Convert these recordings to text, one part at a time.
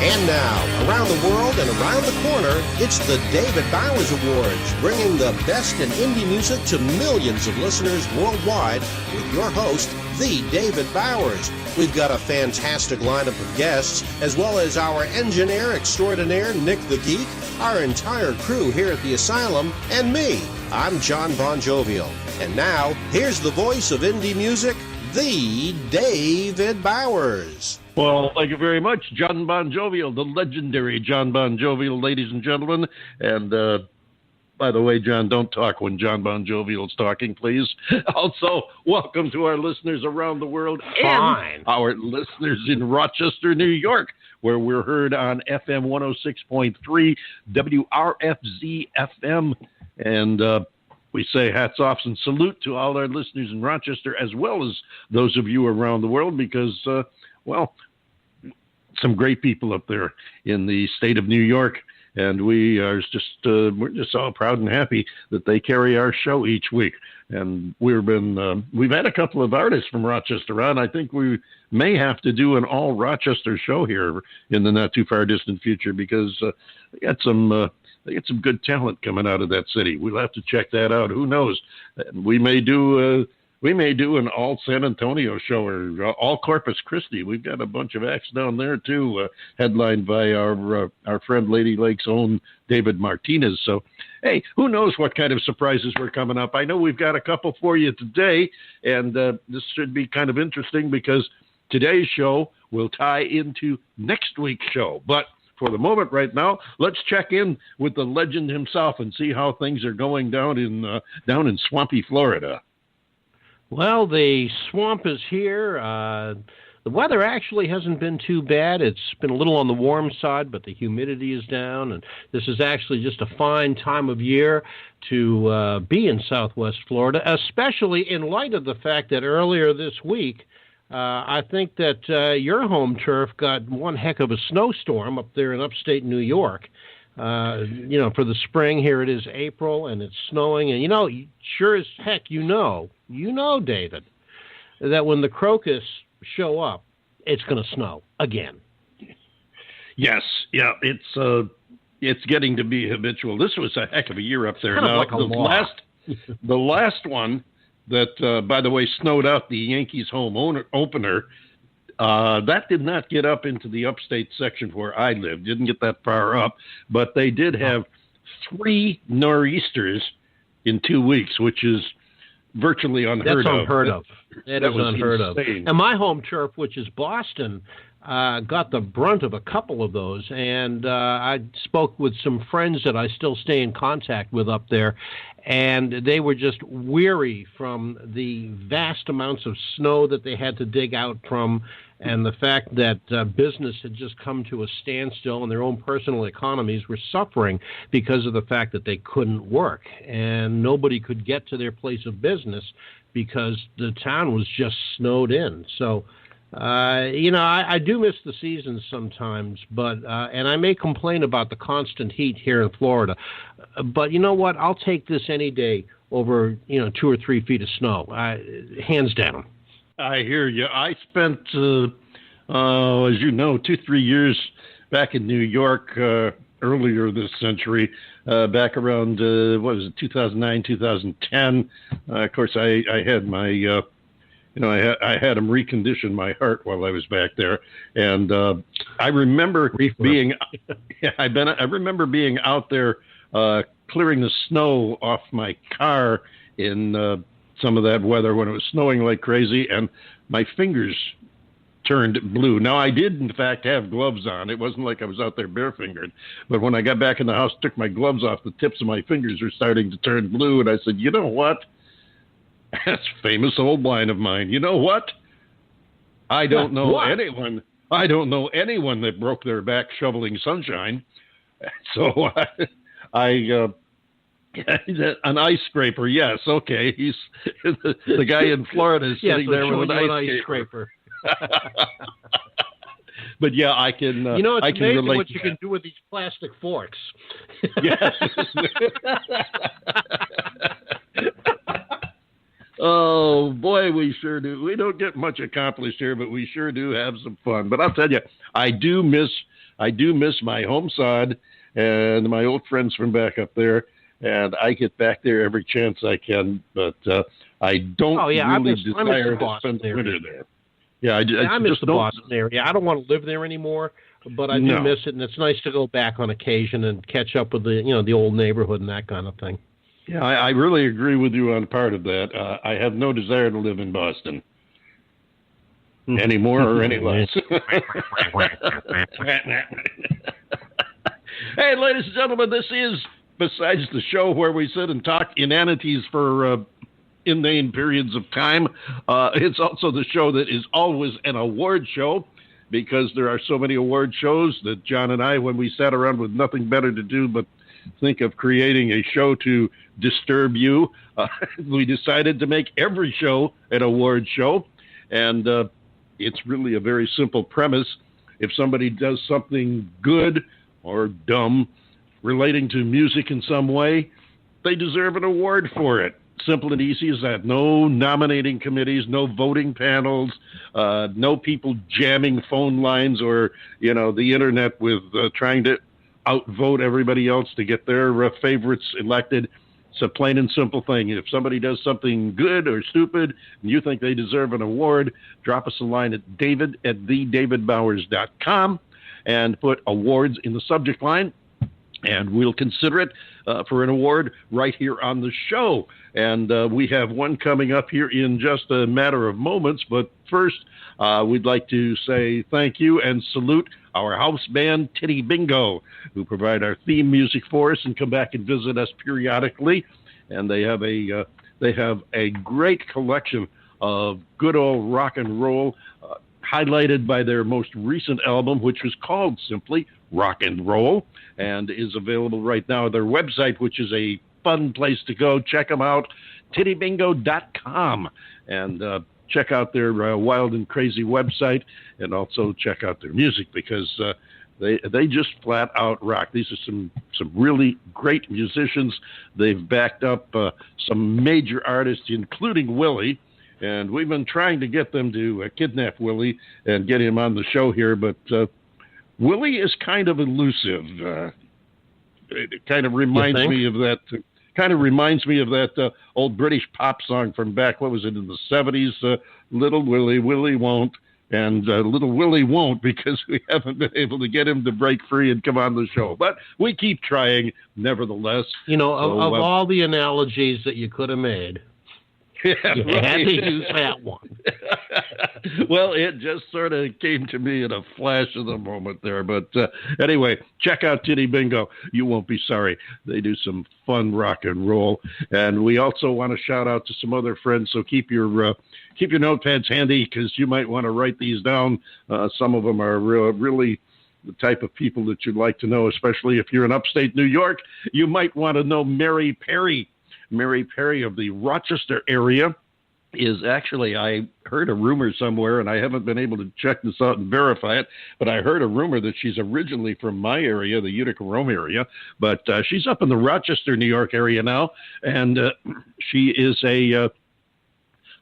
And now, around the world and around the corner, it's the David Bowers Awards, bringing the best in indie music to millions of listeners worldwide with your host, the David Bowers. We've got a fantastic lineup of guests, as well as our engineer extraordinaire, Nick the Geek, our entire crew here at the Asylum, and me. I'm John Bon Jovial. And now, here's the voice of indie music, the David Bowers. Well, thank you very much, John Bon Jovial, the legendary John Bon Jovial, ladies and gentlemen. And by the way, John, don't talk when John Bon Jovial's talking, please. Also, welcome to our listeners around the world and our listeners in Rochester, New York, where we're heard on FM 106.3 WRFZ FM. And we say hats off and salute to all our listeners in Rochester, as well as those of you around the world, because, well, some great people up there in the state of New York, and we're just all proud and happy that they carry our show each week. And we've had a couple of artists from Rochester on. I think we may have to do an all Rochester show here in the not too far distant future, because they got some good talent coming out of that city. We'll have to check that out. Who knows? We may do an all San Antonio show, or all Corpus Christi. We've got a bunch of acts down there too, headlined by our friend Lady Lake's own David Martinez. So, hey, who knows what kind of surprises we're coming up? I know we've got a couple for you today, and this should be kind of interesting because today's show will tie into next week's show. But for the moment right now, let's check in with the legend himself and see how things are going down in swampy Florida. Well, the swamp is here. The weather actually hasn't been too bad. It's been a little on the warm side, but the humidity is down, and this is actually just a fine time of year to be in Southwest Florida, especially in light of the fact that earlier this week, I think that your home turf got one heck of a snowstorm up there in upstate New York. For the spring, here it is April, and it's snowing. And, sure as heck, David, that when the crocus show up, it's going to snow again. Yes. Yeah. It's getting to be habitual. This was a heck of a year up there. Kind of now, like a the last one that, by the way, snowed out the Yankees home opener, that did not get up into the upstate section where I lived. Didn't get that far up, but they did have 3 nor'easters in 2 weeks, which is virtually unheard of. That's unheard of. That is unheard insane. of. And my home turf, which is Boston, got the brunt of a couple of those. And I spoke with some friends that I still stay in contact with up there, and they were just weary from the vast amounts of snow that they had to dig out from, and the fact that business had just come to a standstill and their own personal economies were suffering because of the fact that they couldn't work and nobody could get to their place of business because the town was just snowed in. So, I do miss the seasons sometimes, but and I may complain about the constant heat here in Florida, but you know what? I'll take this any day over 2 or 3 feet of snow, hands down. I hear you. I spent, as you know, 2-3 years back in New York earlier this century, back around, 2009, 2010. Of course, I had my, I had them recondition my heart while I was back there. And I remember being out there clearing the snow off my car in some of that weather when it was snowing like crazy, and my fingers turned blue. Now, I did, in fact, have gloves on. It wasn't like I was out there bare-fingered. But when I got back in the house, took my gloves off, the tips of my fingers were starting to turn blue, and I said, you know what? That's a famous old line of mine. You know what? I don't know anyone that broke their back shoveling sunshine. So an ice scraper, yes, okay. He's the guy in Florida is sitting there with an ice scraper. But yeah, I can. It's I can amazing relate what you can do with these plastic forks. Yes. Oh, boy, we sure do. We don't get much accomplished here, but we sure do have some fun. But I'll tell you, I do miss my home sod and my old friends from back up there, and I get back there every chance I can, but I don't really desire to spend the winter there. Yeah, I miss the Boston area. I don't want to live there anymore, but I do miss it, and it's nice to go back on occasion and catch up with the old neighborhood and that kind of thing. Yeah, I really agree with you on part of that. I have no desire to live in Boston any more or any less. Hey, ladies and gentlemen, this is, besides the show where we sit and talk inanities for inane periods of time, it's also the show that is always an award show, because there are so many award shows that John and I, when we sat around with nothing better to do but think of creating a show to disturb you, we decided to make every show an award show. And it's really a very simple premise. If somebody does something good or dumb relating to music in some way, they deserve an award for it. Simple and easy as that. No nominating committees, no voting panels, no people jamming phone lines or, the internet with trying to outvote everybody else to get their favorites elected. It's a plain and simple thing. If somebody does something good or stupid and you think they deserve an award, drop us a line at david@TheDavidBowers.com and put awards in the subject line, and we'll consider it for an award right here on the show. And we have one coming up here in just a matter of moments. But first, we'd like to say thank you and salute our house band, Titty Bingo, who provide our theme music for us and come back and visit us periodically. And they have a great collection of good old rock and roll, highlighted by their most recent album, which was called simply Rock and Roll, and is available right now at their website, which is a fun place to go. Check them out, tittybingo.com, and check out their wild and crazy website, and also check out their music, because they just flat out rock. These are some really great musicians. They've backed up some major artists, including Willie, and we've been trying to get them to kidnap Willie and get him on the show here, but Willie is kind of elusive. It kind of reminds me of that. Kind of reminds me of that old British pop song from back, what was it, in the 70s? Little Willie, Willie won't. And little Willie won't, because we haven't been able to get him to break free and come on the show. But we keep trying, nevertheless. Of all the analogies that you could have made, you had to use that one. Well, it just sort of came to me in a flash of the moment there. But anyway, check out Titty Bingo. You won't be sorry. They do some fun rock and roll. And we also want to shout out to some other friends. So keep your notepads handy, because you might want to write these down. Some of them are really the type of people that you'd like to know, especially if you're in upstate New York. You might want to know Mary Perry. Mary Perry of the Rochester area is actually, I heard a rumor somewhere, and I haven't been able to check this out and verify it, but I heard a rumor that she's originally from my area, the Utica, Rome area, but she's up in the Rochester, New York area now, and she is a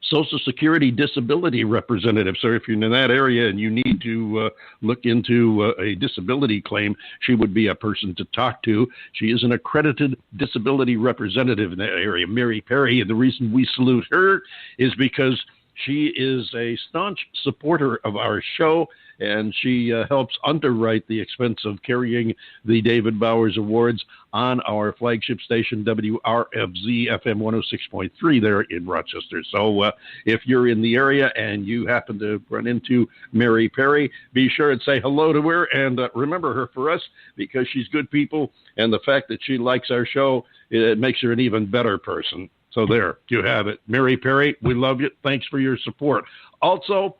Social Security disability representative. So if you're in that area and you need to look into a disability claim, she would be a person to talk to. She is an accredited disability representative in that area, Mary Perry. And the reason we salute her is because she is a staunch supporter of our show, and she helps underwrite the expense of carrying the David Bowers Awards on our flagship station, WRFZ FM 106.3 there in Rochester. So if you're in the area and you happen to run into Mary Perry, be sure and say hello to her, and remember her for us, because she's good people, and the fact that she likes our show, it makes her an even better person. So there, you have it. Mary Perry, we love you. Thanks for your support. Also,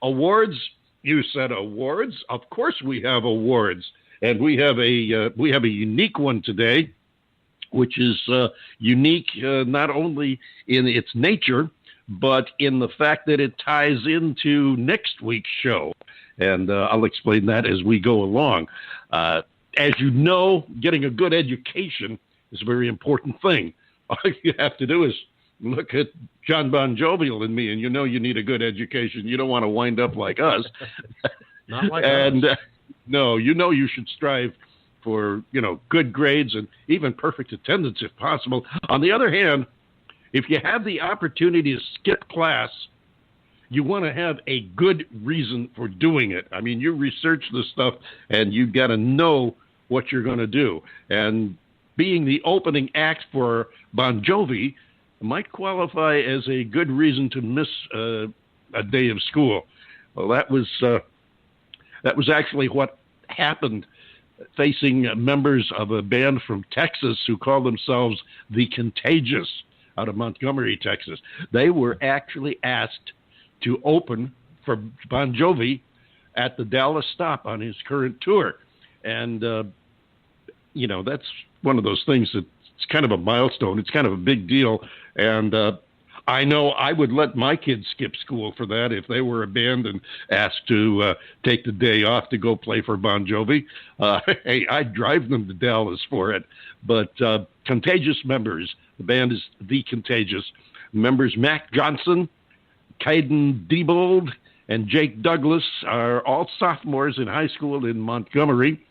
awards. You said awards. Of course we have awards. And we have a unique one today, which is unique not only in its nature, but in the fact that it ties into next week's show. And I'll explain that as we go along. As you know, getting a good education is a very important thing. All you have to do is look at John Bon Jovial and me, and you know you need a good education. You don't want to wind up like us. Not like and, us. No, you know you should strive for, good grades and even perfect attendance if possible. On the other hand, if you have the opportunity to skip class, you want to have a good reason for doing it. I mean, you research this stuff, and you got to know what you're going to do. And being the opening act for Bon Jovi might qualify as a good reason to miss a day of school. Well, that was actually what happened facing members of a band from Texas who call themselves The Contagious out of Montgomery, Texas. They were actually asked to open for Bon Jovi at the Dallas stop on his current tour. And, that's one of those things that's kind of a milestone. It's kind of a big deal. And I know I would let my kids skip school for that if they were a band and asked to take the day off to go play for Bon Jovi. Hey, I'd drive them to Dallas for it. But Contagious members, the band is The Contagious. Members Mac Johnson, Caden Diebold, and Jake Douglas are all sophomores in high school in Montgomery.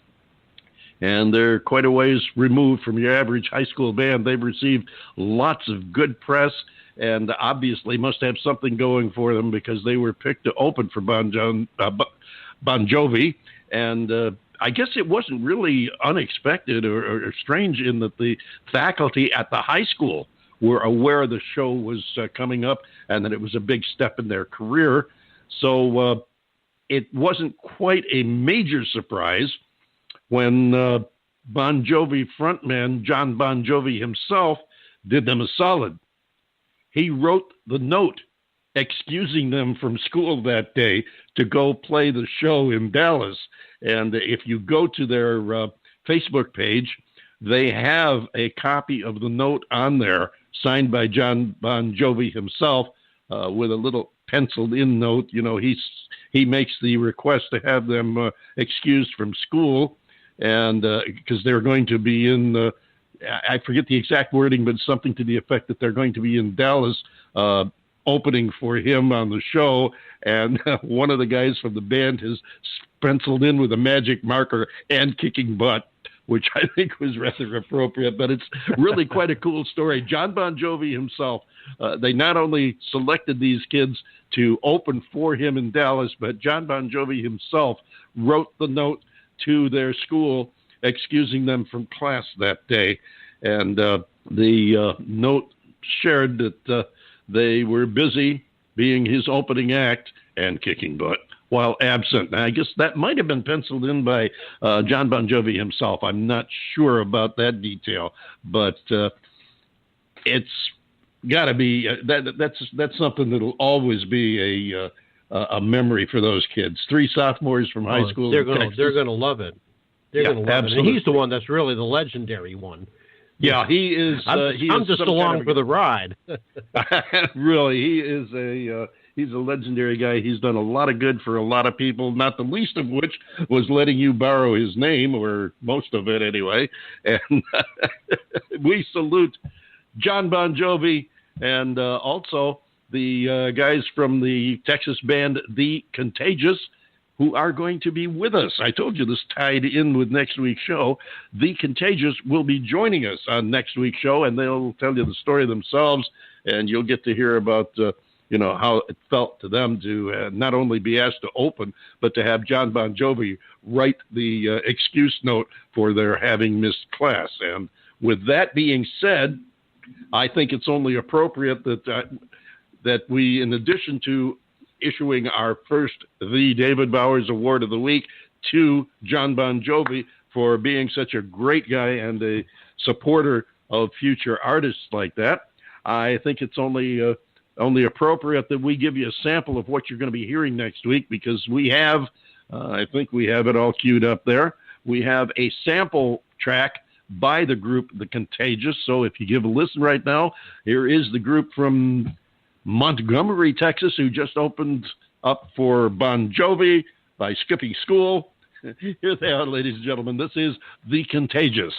And they're quite a ways removed from your average high school band. They've received lots of good press and obviously must have something going for them because they were picked to open for Bon Jovi. And I guess it wasn't really unexpected or strange in that the faculty at the high school were aware the show was coming up and that it was a big step in their career. So it wasn't quite a major surprise when Bon Jovi frontman John Bon Jovi himself did them a solid. He wrote the note excusing them from school that day to go play the show in Dallas. And if you go to their Facebook page, they have a copy of the note on there signed by John Bon Jovi himself with a little penciled in note. He makes the request to have them excused from school. And because they're going to be in, I forget the exact wording, but something to the effect that they're going to be in Dallas opening for him on the show. And one of the guys from the band has penciled in with a magic marker and kicking butt, which I think was rather appropriate. But it's really quite a cool story. John Bon Jovi himself, they not only selected these kids to open for him in Dallas, but John Bon Jovi himself wrote the note to their school excusing them from class that day. And the note shared that they were busy being his opening act and kicking butt while absent. Now, I guess that might have been penciled in by John Bon Jovi himself. I'm not sure about that detail, but it's got to be that's something that'll always be a memory for those kids. 3 sophomores from high school. They're going to love it. They're going to love absolutely. it. And he's the one that's really the legendary one. Yeah, he is. I'm just along for the ride. Really, he's a legendary guy. He's done a lot of good for a lot of people, not the least of which was letting you borrow his name, or most of it anyway. And we salute John Bon Jovi and also the guys from the Texas band The Contagious, who are going to be with us. I told you this tied in with next week's show. The Contagious will be joining us on next week's show, and they'll tell you the story themselves, and you'll get to hear about how it felt to them to not only be asked to open, but to have John Bon Jovi write the excuse note for their having missed class. And with that being said, I think it's only appropriate that we, in addition to issuing our first The David Bowers Award of the Week to John Bon Jovi for being such a great guy and a supporter of future artists like that, I think it's only appropriate that we give you a sample of what you're going to be hearing next week, because we have, I think we have it all queued up there. We have a sample track by the group The Contagious. So if you give a listen right now, here is the group from Montgomery, Texas, who just opened up for Bon Jovi by skipping school. Here they are, ladies and gentlemen. This is The Contagious.